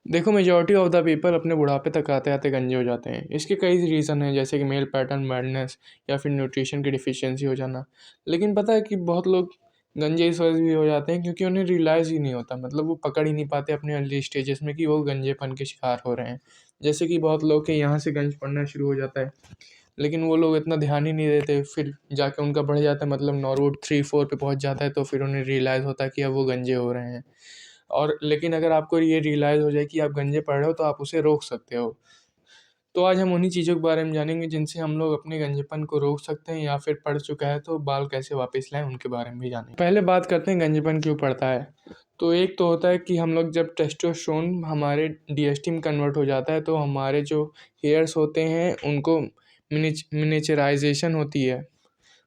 देखो, majority of the people अपने बुढ़ापे तक आते-आते गंजे हो जाते हैं। इसके कई रीज़न हैं, जैसे कि मेल पैटर्न बैडनेस या फिर न्यूट्रिशन की डिफ़िशियंसी हो जाना। लेकिन पता है कि बहुत लोग गंजे इस वजह से भी हो जाते हैं क्योंकि उन्हें रियलाइज़ ही नहीं होता, मतलब वो पकड़ ही नहीं पाते अपने अर्ली स्टेजेस में कि वो गंजेपन के शिकार हो रहे हैं। जैसे कि बहुत लोग के यहाँ से गंज पड़ना शुरू हो जाता है, लेकिन वो लोग इतना ध्यान ही नहीं देते, फिर जाके उनका बढ़ जाता है, मतलब नौरुट 3-4 पे पहुँच जाता है, तो फिर उन्हें रियलाइज़ होता है कि अब वो गंजे हो रहे हैं। और लेकिन अगर आपको ये रियलाइज़ हो जाए कि आप गंजे पड़ रहे हो, तो आप उसे रोक सकते हो। तो आज हम उन्हीं चीज़ों के बारे में जानेंगे जिनसे हम लोग अपने गंजेपन को रोक सकते हैं, या फिर पड़ चुका है तो बाल कैसे वापस लाएँ, उनके बारे में भी जानेंगे। पहले बात करते हैं गंजेपन क्यों पड़ता है। तो एक तो होता है कि हम लोग जब टेस्टोस्टेरोन हमारे डीएसटी में कन्वर्ट हो जाता है, तो हमारे जो हेयर्स होते हैं उनको मिनिएचराइज़ेशन होती है।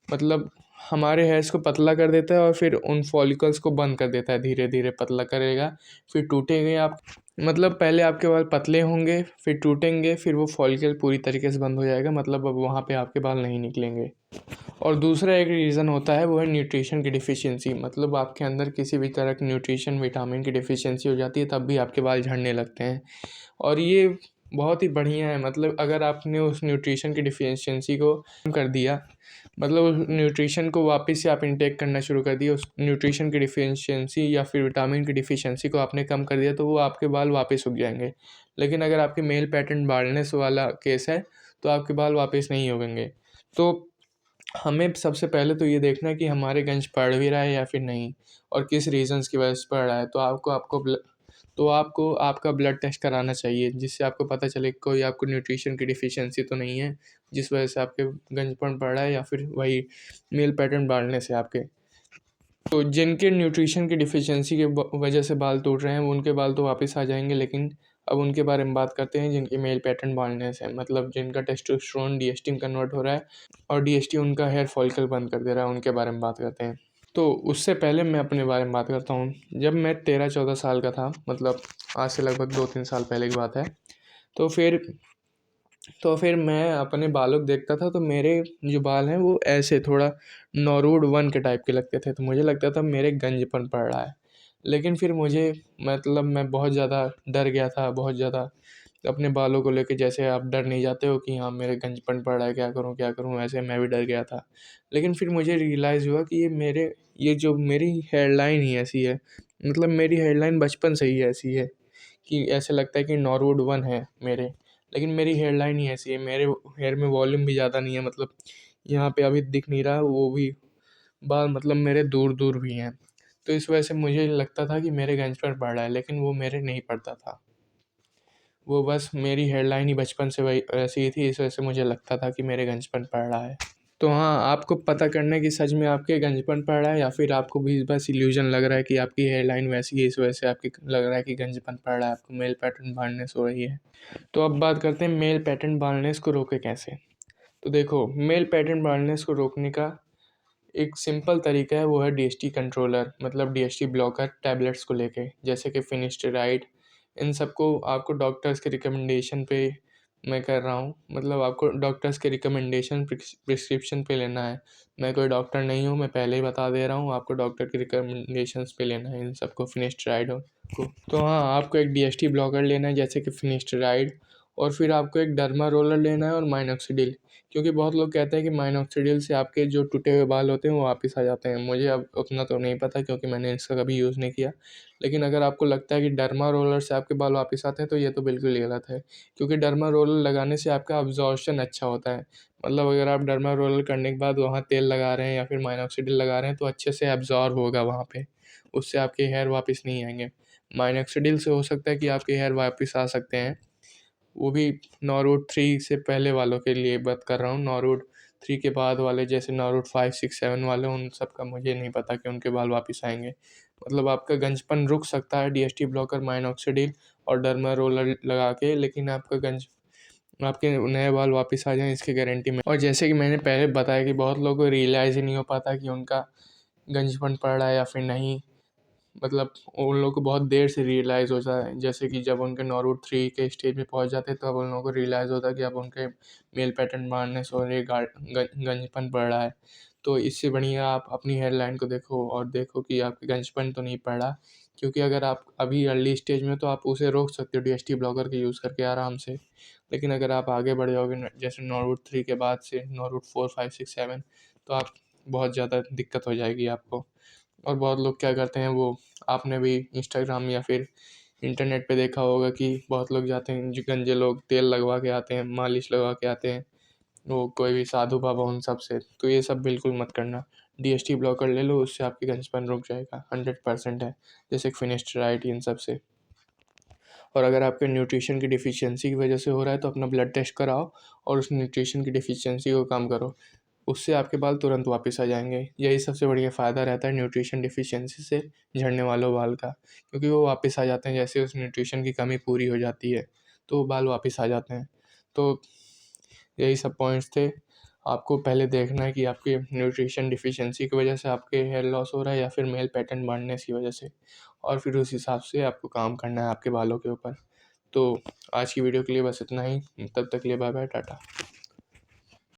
मतलब हमारे हेयर्स को पतला कर देता है और फिर उन फॉलिकल्स को बंद कर देता है, धीरे धीरे पतला करेगा, फिर टूटेंगे आप, मतलब पहले आपके बाल पतले होंगे, फिर टूटेंगे, फिर वो फॉलिकल पूरी तरीके से बंद हो जाएगा, मतलब अब वहाँ पे आपके बाल नहीं निकलेंगे। और दूसरा एक रीज़न होता है, वो है न्यूट्रिशन की डिफ़िशियंसी, मतलब आपके अंदर किसी भी तरह की न्यूट्रिशन विटामिन की डिफ़िशियंसी हो जाती है, तब भी आपके बाल झड़ने लगते हैं। और ये बहुत ही बढ़िया है, मतलब अगर आपने उस न्यूट्रिशन की डिफ़िशियंसी को कम कर दिया, मतलब उस न्यूट्रिशन को वापस से आप इनटेक करना शुरू कर दिए, उस न्यूट्रिशन की डिफ़िशियंसी या फिर विटामिन की डिफ़िशियंसी को आपने कम कर दिया, तो वो आपके बाल वापस उग जाएंगे। लेकिन अगर आपके मेल पैटर्न बाल्डनेस वाला केस है, तो आपके बाल वापस नहीं उगेंगे। तो हमें सबसे पहले तो ये देखना है कि हमारे गंज पड़ भी रहा है या फिर नहीं, और किस रीज़न्स की वजह से पड़ रहा है। तो आपको आपका ब्लड टेस्ट कराना चाहिए, जिससे आपको पता चले कि कोई आपको न्यूट्रिशन की डिफ़िशियंसी तो नहीं है, जिस वजह से आपके गंजपन पड़ रहा है, या फिर वही मेल पैटर्न बाँटने से आपके। तो जिनके न्यूट्रिशन की डिफ़िशियंसी के वजह से बाल टूट रहे हैं, वो उनके बाल तो वापस आ जाएंगे, लेकिन अब उनके बारे में बात करते हैं जिनके मेल पैटर्न बाल्डनेस है, मतलब जिनका टेस्टोस्टेरोन डीएसटी में कन्वर्ट हो रहा है और डीएसटी उनका हेयर फॉलिकल बंद कर दे रहा है, उनके बारे में बात करते हैं। तो उससे पहले मैं अपने बारे में बात करता हूँ। जब मैं 13-14 साल का था, मतलब आज से लगभग 2-3 साल पहले की बात है, तो फिर मैं अपने बालों को देखता था, तो मेरे जो बाल हैं वो ऐसे थोड़ा नौरूड वन के टाइप के लगते थे, तो मुझे लगता था मेरे गंजपन पड़ रहा है। लेकिन फिर मुझे, मतलब मैं बहुत ज़्यादा डर गया था, बहुत ज़्यादा अपने बालों को लेके, जैसे आप डर नहीं जाते हो कि हाँ मेरे गंजपन पड़ रहा है, क्या करूँ, ऐसे मैं भी डर गया था। लेकिन फिर मुझे रियलाइज़ हुआ कि ये जो मेरी हेयरलाइन ही ऐसी है, मतलब मेरी हेयरलाइन बचपन से ही ऐसी है कि ऐसे लगता है कि नौरूड वन है मेरे। लेकिन मेरी हेयरलाइन ही ऐसी है, मेरे हेयर में वॉल्यूम भी ज़्यादा नहीं है, मतलब यहाँ पे अभी दिख नहीं रहा, वो भी बाल मतलब मेरे दूर दूर भी हैं। तो इस वजह से मुझे लगता था कि मेरे गंज पर पड़ रहा है, लेकिन वो मेरे नहीं पड़ता था। वो बस मेरी हेयरलाइन ही बचपन से वही ऐसी ही थी, इस वजह से मुझे लगता था कि मेरे गंजपन पड़ रहा है। तो हाँ, आपको पता करना है कि सच में आपके गंजपन पड़ रहा है, या फिर आपको भी बस इल्यूजन लग रहा है कि आपकी हेयरलाइन वैसी है, इस वजह से आपकी लग रहा है कि गंजपन पड़ रहा है, आपको मेल पैटर्न बाल्डनेस हो रही है। तो अब बात करते हैं मेल पैटर्न बाल्डनेस को रोके कैसे। तो देखो, मेल पैटर्न बाल्डनेस को रोकने का एक सिंपल तरीका है, वो है डीएसटी कंट्रोलर, मतलब डीएसटी ब्लॉकर टैबलेट्स को लेके, जैसे कि फिनिस्टेराइड। इन सबको आपको डॉक्टर्स के रिकमेंडेशन पे मैं कर रहा हूँ, मतलब आपको डॉक्टर्स के रिकमेंडेशन प्रिस्क्रिप्शन पे लेना है। मैं कोई डॉक्टर नहीं हूँ, मैं पहले ही बता दे रहा हूँ, आपको डॉक्टर के रिकमेंडेशंस पे लेना है इन सबको, फिनिस्टेराइड को। तो हाँ, आपको एक डीएसटी ब्लॉकर लेना है, जैसे कि फिनिस्टेराइड, और फिर आपको एक डर्मा रोलर लेना है, और माइनॉक्सिडिल। क्योंकि बहुत लोग कहते हैं कि माइनॉक्सिडिल से आपके जो टूटे हुए बाल होते हैं वो वापस आ जाते हैं। मुझे अब उतना तो नहीं पता, क्योंकि मैंने इसका कभी यूज़ नहीं किया। लेकिन अगर आपको लगता है कि डर्मा रोलर से आपके बाल वापस आते हैं, तो ये तो बिल्कुल ही गलत है। क्योंकि डर्मा रोलर लगाने से आपका अब्जॉर्प्शन अच्छा होता है, मतलब अगर आप डर्मा रोलर करने के बाद वहाँ तेल लगा रहे हैं या फिर माइनॉक्सिडिल लगा रहे हैं, तो अच्छे से एब्जॉर्ब होगा वहाँ पे, उससे आपके हेयर वापस नहीं आएंगे। माइनॉक्सिडिल से हो सकता है कि आपके हेयर वापस आ सकते हैं, वो भी नौरूट 3 से पहले वालों के लिए बात कर रहा हूँ। नौरूट 3 के बाद वाले, जैसे नौरूट 5, 6, 7 वाले, उन सब का मुझे नहीं पता कि उनके बाल वापस आएंगे। मतलब आपका गंजपन रुक सकता है डीएसटी ब्लॉकर, माइनॉक्सिडिल और डर्मा रोलर लगा के, लेकिन आपके नए बाल वापस आ जाएं, इसकी गारंटी में। और जैसे कि मैंने पहले बताया कि बहुत लोगों को रियलाइज़ ही नहीं हो पाता कि उनका गंजपन पड़ रहा है या फिर नहीं, मतलब उन लोगों को बहुत देर से रियलाइज़ होता है, जैसे कि जब उनके नौरूट 3 के स्टेज पे पहुंच जाते हैं, तब उन लोगों को रियलाइज़ होता है कि अब उनके मेल पैटर्न मारने से और ये गंजपन पड़ रहा है। तो इससे बढ़िया आप अपनी हेयरलाइन को देखो और देखो कि आपके गंजपन तो नहीं पड़ रहा, क्योंकि अगर आप अभी अर्ली स्टेज में तो आप उसे रोक सकते हो DHT ब्लॉकर के यूज़ करके आराम से। लेकिन अगर आप आगे बढ़ जाओगे जैसे नॉर्वुड 3 के बाद से नॉर्वुड 4, 5, 6, 7, तो आप बहुत ज़्यादा दिक्कत हो जाएगी आपको। और बहुत लोग क्या करते हैं, वो आपने भी इंस्टाग्राम या फिर इंटरनेट पे देखा होगा कि बहुत लोग जाते हैं, जो गंजे लोग तेल लगवा के आते हैं, मालिश लगवा के आते हैं, वो कोई भी साधु बाबा उन सब से। तो ये सब बिल्कुल मत करना। DHT ब्लॉकर ले लो, उससे आपकी गंजपन रुक जाएगा, 100% है। जैसे फिनिस्टराइड इन सब से। और अगर आपके न्यूट्रिशन की डिफिशियंसी की वजह से हो रहा है तो अपना ब्लड टेस्ट कराओ और उस न्यूट्रिशन की डिफिशियंसी को कम करो। उससे आपके बाल तुरंत वापस आ जाएंगे। यही सबसे बढ़िया फ़ायदा रहता है न्यूट्रिशन डिफिशियंसी से झड़ने वालों बाल का, क्योंकि वो वापस आ जाते हैं जैसे उस न्यूट्रिशन की कमी पूरी हो जाती है, तो बाल वापस आ जाते हैं। तो यही सब पॉइंट्स थे। आपको पहले देखना है कि आपके न्यूट्रिशन डिफिशियंसी की वजह से आपके हेयर लॉस हो रहा है या फिर मेल पैटर्न बढ़ने की वजह से, और फिर उस हिसाब से आपको काम करना है आपके बालों के ऊपर। तो आज की वीडियो के लिए बस इतना ही। तब तक के लिए बाय बाय, टाटा।